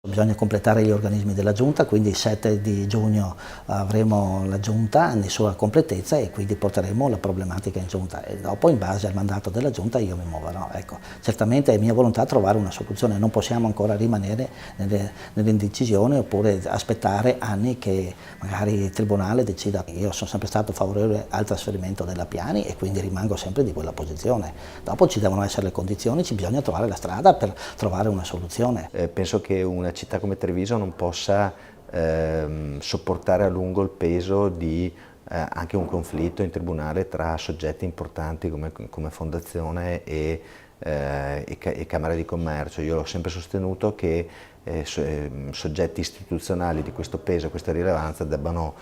Bisogna completare gli organismi della Giunta, quindi il 7 di giugno avremo la Giunta nella sua completezza e quindi porteremo la problematica in Giunta e dopo in base al mandato della Giunta io mi muoverò. Ecco, certamente è mia volontà trovare una soluzione, non possiamo ancora rimanere nell'indecisione oppure aspettare anni che magari il Tribunale decida. Io sono sempre stato favorevole al trasferimento della Piani e quindi rimango sempre di quella posizione. Dopo ci devono essere le condizioni, ci bisogna trovare la strada per trovare una soluzione. Penso che una città come Treviso non possa sopportare a lungo il peso di anche un conflitto in tribunale tra soggetti importanti come Fondazione e Camera di Commercio. Io ho sempre sostenuto che soggetti istituzionali di questo peso e questa rilevanza debbano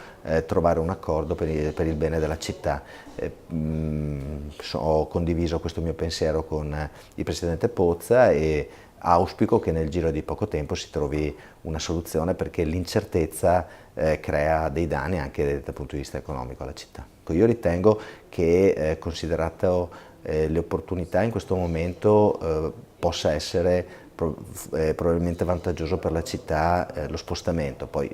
trovare un accordo per il bene della città. Ho condiviso questo mio pensiero con il Presidente Pozza e auspico che nel giro di poco tempo si trovi una soluzione perché l'incertezza crea dei danni anche dal punto di vista economico alla città. Io ritengo che considerato le opportunità in questo momento possa essere probabilmente vantaggioso per la città lo spostamento, poi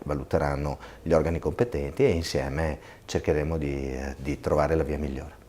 valuteranno gli organi competenti e insieme cercheremo di trovare la via migliore.